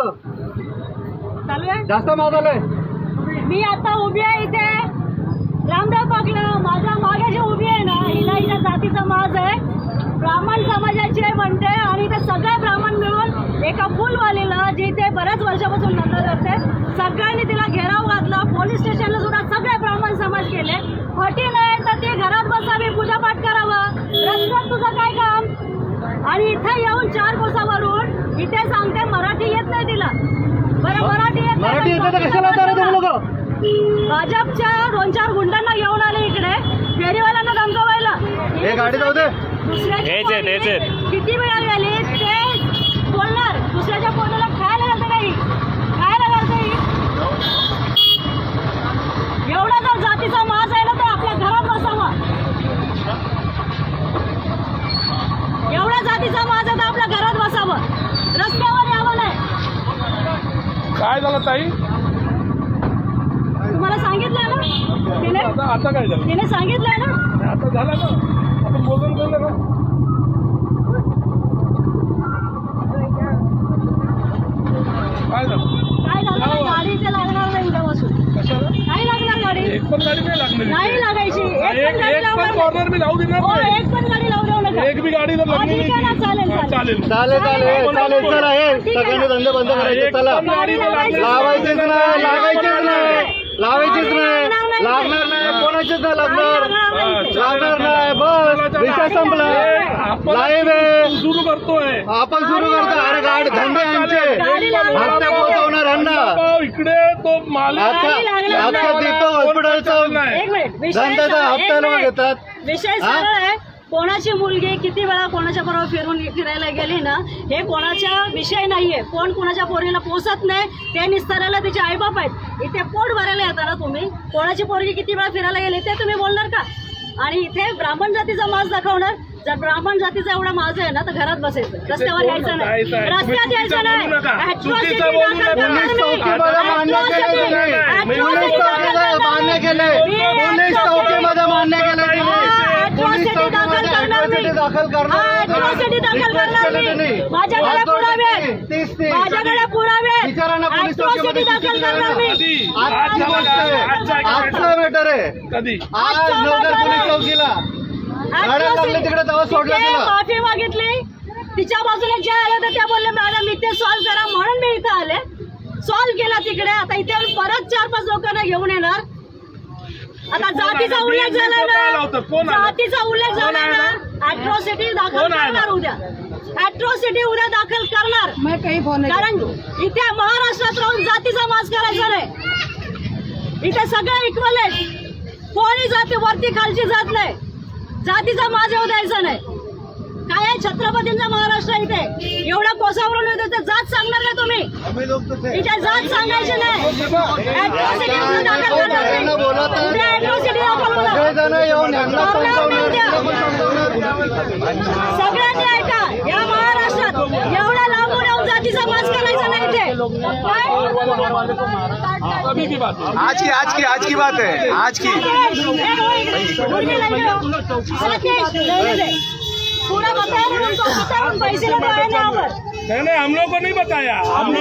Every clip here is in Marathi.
चालू आहे जास्त माज आलाय. मी आता उभी आहे इथे रामदेव पाकला माझ्या मागे जी उभी आहे ना हिला हिच्या जातीचा माज आहे ब्राह्मण समाजाची आहे म्हणते आणि ते सगळे ब्राह्मण मिळून एका फुलवालीला जी ते बऱ्याच वर्षापासून नंतर करते सगळ्यांनी तिला घेराव घातला पोलीस स्टेशनला सुद्धा सगळे ब्राह्मण समाज केले फटी नाही तर ती घरात बसावी पूजापाठ करावं रस्त्यात तुझं काय काम आणि इथे येऊन 4 कोसावरून इथे सांगते मराठी येत नाही तिला बरं मराठी येत तर कशाला होता रे तुम्ही लोक? भाजपच्या 2-4 गुंडांना घेऊन आले इकडे फेरीवाल्यांना धमकावायला हे गाडी जाऊ दे. किती वेळा गेले ते बोलणार दुसऱ्याच्या पोटाला खायला घालते नाही खायला घालते एवढा जर जातीचा माज आहे ना तर आपल्या घरात बसावा एवढा जातीचा माज आहे तर आपल्या घरात बसावं रस्त्यावर यावं नाही. काय झालं ताई? तुम्हाला सांगितलं ना तिने आता काय झालं? तिने सांगितलंय ना आता झालं ना आपण बोलून बोललो ना. काय झालं? काय झालं गाडी इथे लागणार नाही उद्यापासून कशाला? नाही लागणार गाडी एक पण गाडी नाही लागणार. नाही लागायची एक पण गाडी एक पण लावणार कॉर्नर मी लावू देणार हो नाही. एक पण गाडी लावू देऊ नका एक बी गाडी जर लागली ठीक आहे ना, चालेल, नाही चालेल. चालेल चालेल चला हे सगळ्यांनी धंदे बंद करायचे. चला गाडी नाही लागली. लावायचीच नाही लागायचीच नाही लावायचीच नाही लागणार नाही कोणाचीच नाही लागणार नाही बस विषय संपला. लाईव्ह आहे सुरू करतोय आपण सुरू करतो. अरे गाडी धंदे यांचे हप्ते पोहोचवणार यांना इकडे तो माल आता दीपक हॉस्पिटलचं एक मिनिट धंद्याचा हप्ता लोक घेतात. विषय सरळ आहे कोणाची मुलगी किती वेळा कोणाच्या बरोबर फिरायला गेली ना हे कोणाचा विषय नाहीये कोण कोणाच्या पोरीला पोसत नाही ते निस्तरायला तिचे आईबाप आहेत इथे पोट भरायला येता ना तुम्ही कोणाची पोरगी किती वेळा फिरायला गेली ते तुम्ही बोलणार का आणि इथे ब्राह्मण जातीचा माज दाखवणार जर ब्राह्मण जातीचा एवढा माज आहे ना तर घरात बसायचं रस्त्यावर यायचं नाही रस्त्यात यायचं नाही पोलीस चौकीमध्ये मान्य केले पोलीस चौकीमध्ये मान्य केले पोलीस चौकीमध्ये दाखल करणार माझ्याकडे पुरावे माझ्याकडे पुरावे विचारांना पोलीस चौकीमध्ये दाखल करणार मी आजची गोष्ट आहे आजचा मॅटर आहे कधी आज नगर पोलीस चौकीला गाड्या लागले तिकडे तेव्हा सोडलं तिला माफी मागितली तिच्या बाजूने जे आले तर त्या बोलले मॅडम इथे सॉल्व्ह करा म्हणून मी इथे आले सॉल्व्ह केला तिकडे आता इथे परत 4-5 लोकांना घेऊन येणार आता जातीचा उल्लेख झाला ना जातीचा उल्लेख झाला ना अॅट्रॉसिटी दाखल करणार उद्या अॅट्रॉसिटी उद्या दाखल करणार कारण इथे महाराष्ट्रात राहून जातीचा माज करायचा नाही इथे सगळे इक्वल आहेत कोणी जाती वरती खालची जात नाही जातीचा माज येऊ द्यायचा नाही काय आहे छत्रपतींचा महाराष्ट्र इथे एवढा कोसावरून येतो तर जात सांगणार का तुम्ही इथे जात सांगायची नाही अॅट्रॉसिटी उद्या दाखल करणार उद्या अॅट्रॉसिटी दाखल सगळ्यांनी ऐका या महाराष्ट्रात एवढा लांबून येऊन जातीचा माज करायचा नाही आज की बात है आज की पूरा बताया पैसे नहीं हम लोग को नहीं बताया हम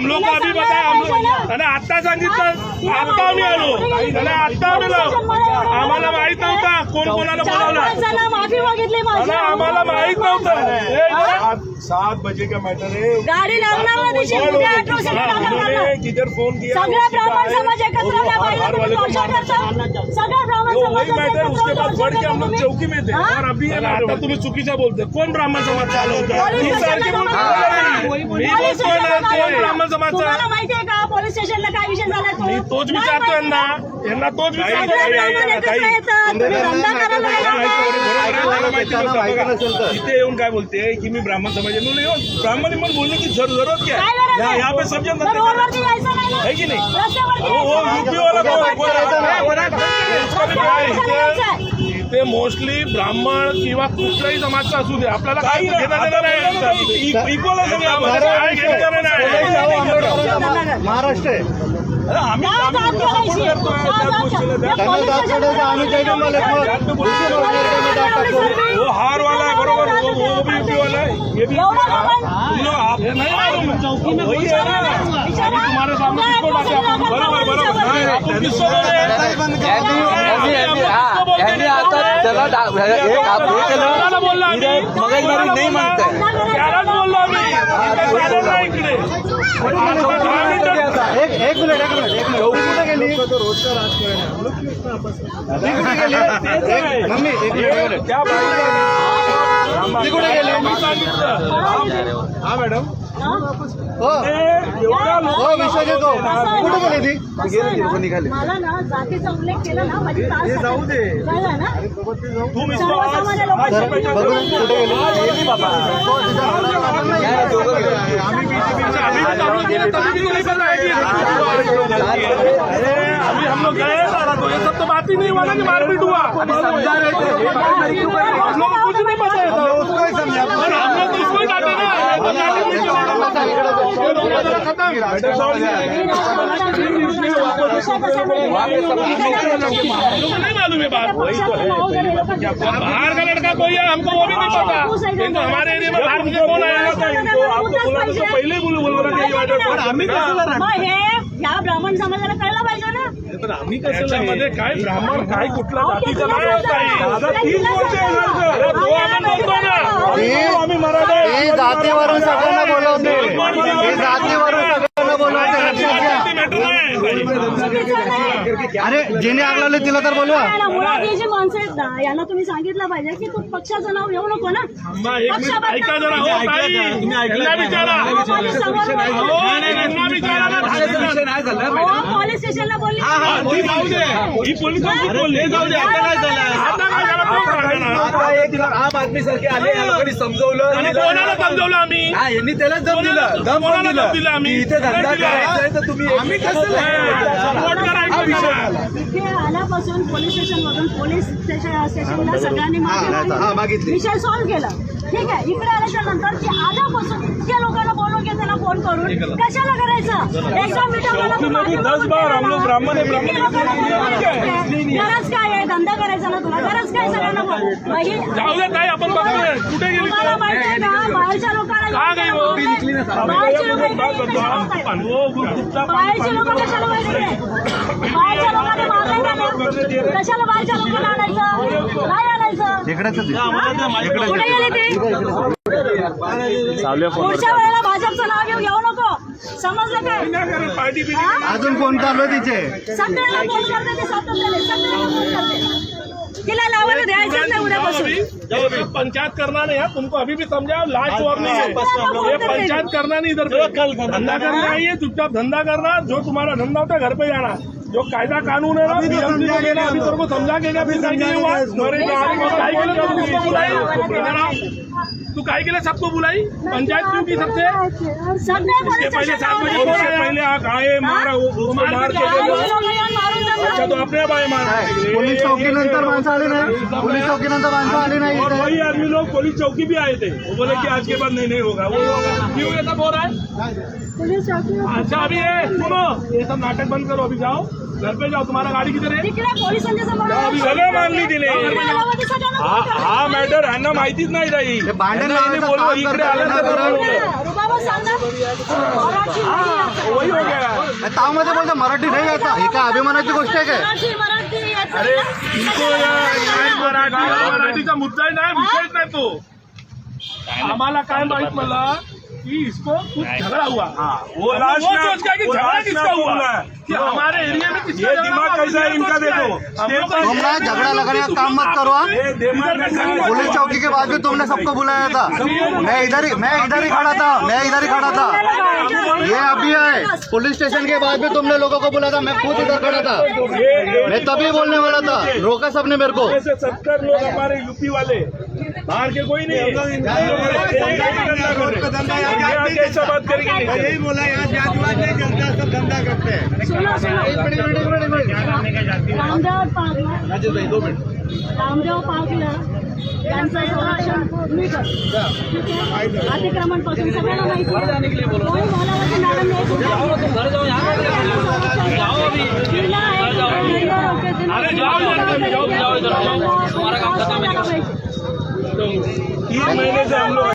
लोग को अभी बताया आता सांगितलं आता आम्ही आलो आता आम्हाला माहित नव्हता कोण कोणाला बोलावलं माफी मागितली आम्हाला माहित नव्हतं 7 बजे का मैटर है गाडी लागणार ना तिची उद्या अॅट्रॉसिटी दाखल करणार किधर फोन किया सगळे ब्राह्मण समाज एकत्र त्या बाईला सगळे ब्राह्मण वही मैटर उसके बाद बढ़ के हम लोग चौकी में थे और अभी है ना आता तुम्ही चुकीचं बोलते कोण ब्राह्मण समाज चालवतं ब्राह्मण समाज तुम्हाला माहिती आहे का पोलीस स्टेशनला काय विषय झाला मी तोच विचारतो यांना तोच इथे येऊन काय बोलते की मी ब्राह्मण समाज म्हणून येऊन ब्राह्मण म्हणून बोलने की जरूरत क्या है यहाँ पे सब जन है की नहीं वो यूपी वाला इथे मोस्टली ब्राह्मण किंवा कुठल्याही समाजचा असू दे आपल्याला काही घेणं देणं नाही इक्वल महाराष्ट्र आहे आम्ही आम्ही वो हार वाला है बरोबर होते वो भी यूपी वाला है, ये भी एवढा घमंड? तुम लोग आप नहीं मालूम वही है ना अभी तुम्हारे सामने किसको डाके आप बरोबर बरोबर आप तो किसको बोल रहे हैं कोणाला बोलला आम्ही मगजमारी नाही म्हणताय त्यालाच बोललो आम्ही चालेल ना इकडे एक मिनिट कुठे गेली रोजचा राजकारण कुठे गेली मम्मी एक मिनिट त्या बाईला ती कुठे गेली हा मॅडम हो हो विषय घेतो कुठे गेली ती मला ना जातीचा उल्लेख केला ना माझी त्रास जाऊ दे कळलं ना तुम इसको सर्वसामान्य लोकांची बघू कुठे गेली बाबा अभी हम लोग गए तो ये सब तो बात ही नहीं हुआ ना कि मारपीट हुआ हम लोग को कुछ नहीं पता है उसको ही समझा हम लोग तो उसको ही डांटे ना नहीं मालूम है बात बाहर का लड़का कोई है हमको वो भी नहीं पता किंतु हमारे एरिया में बाहर से कौन आया था आपको बोला तो पहले ही बोलो या ब्राह्मण समाजाला कळलं पाहिजे ना त्याच्यामध्ये काय ब्राह्मण काय कुठला जातीचं नाही होत आहे आता 3 वर्ष येणार तो आपण बोलतो ना आम्ही मराठा हे जातीवरून सगळ्यांना बोलवते हे जातीवरून सगळ्यांना बोलवते लक्षात घ्या अरे जिने आग लावले तिला तर बोलवा मुळात ही जी माणसं आहेत ना यांना तुम्ही सांगितलं पाहिजे की तू पक्षाचं नाव घेऊ नको ना ऐका जरा हो ताई यांना विचारा यांना विचारा पोलीस स्टेशनला बोलली ही पोलिसांची बोलली जाऊ दे आता काय झालं आता काय झालं आता एक आम आदमी सारखे आले या लोकांनी समजवलं आणि कोणाला समजवलं आम्ही यांनी त्याला दम दिलं दम कोणाला दम दिलं आम्ही इथे धंदा करायचा आहे तर तुम्ही आम्ही कसं सपोर्ट करायचं इथे आल्यापासून पोलीस स्टेशन मधून पोलीस स्टेशनला सगळ्यांनी मागितली विषय सॉल्व्ह केला ठीक आहे इकडे आल्याच्या नंतर की आल्यापासून इतक्या लोकांना बोलून घेते ना फोन करून कशाला करायचं एकदम चौकीमध्ये 10 बार हम लोग ब्राह्मण आहे गरज काय आहे धंदा करायचा ना तुला गरज काय सगळ्यांना जाऊ दे ताई आपण बघतोय कुठे गेली तुम्हाला माहिती आहे का बाहेरच्या लोकांना का गई वो? बाहेरचे लोक बाहेरचे लोक कशाला पाहिजे बाहेरच्या लोकांना मारले का नाही? कशाला बाहेरच्या लोकांना आणायचं नाही आणायचं कुठे गेले ते पुढच्या वेळेला भाजपचं नाव घेऊ नको समजलं काय पार्टी अजून कोण चालू आहे तिचे सगळ्यांना फोन करते ते सातत्याने सगळ्यांना फोन करते तिला लावायला द्यायचं नाही उद्यापासून पंचायत करना नहीं है तुमको अभी भी समझाओ लास्ट वार्निंग है ये पंचायत करना नहीं इधर पे कल धंधा करना है चुपचाप धंधा करना जो तुम्हारा धंधा होता है घर पे जाना जो कायदा कानून है ना बीएमसी को देना अभी तेरे को समझा के फिर काय के लिए हुआ तू काय के लिए सबको बुलाई पंचायत क्यों की सबसे इसके पहले 7 बजे पहले आए मारा वो मार के अच्छा तो अपने आप आए मारा पोलीस चौकीनंतर माणसं आली नाही पोलीस चौकीनंतर माणसं आली नाही और वही आदमी लोग पुलिस चौकी भी आए थे वो बोले कि आज के बाद नहीं होगा वो क्यों ये सब हो रहा है अच्छा अभी ये सुनो ये सब नाटक बंद करो अभी जाओ घर पे जाओ तुम्हारा गाडी किधर आहे तिकडे पोलिसांच्या समोर अभी सगळं मानली तिने हा मॅटर ह्यांना माहितीच नाही राही हे भांडण यांनी लावायचं बोललो काम इकडे करतात ना आल्यानंतर जरा. रुबाबा सांगा मराठी वही हो गया तावमध्ये बोलतो मराठी नाही आता हे काय अभिमानाची गोष्ट आहे काय मराठी अरे इनको मराठीचा मुद्दा नाही विषयच नाही तो आम्हाला काय माहित मला कि इसको कुछ झगड़ा हुआ वो सोच का कि झगड़ा किसका हुआ कि हमारे एरिया में किसका दिमाग कैसा है इनका देखो तुमने झगड़ा लगाने का काम मत करो हाँ? पुलिस चौकी के बाद भी तुमने सबको बुलाया था मैं इधर ही खड़ा था ये अभी है पुलिस स्टेशन के बाद भी तुमने लोगों को बुलाया था मैं खुद इधर खड़ा था मैं तभी बोलने वाला था रोका सबने मेरे को 70 लोग हमारे यूपी वाले बाहर के कोई नहीं कैसा बात करेंगे यही बोला यहाँ जातिवाद नहीं चलता सब धंधा करते हैं रामदेव पार्कला त्यांचं संरक्षण मी करतो अतिक्रमणपासून सगळ्यांना माहिती आहे कोणी बोलावं की मॅडम बताऊंगा 3 महीने से हम लोग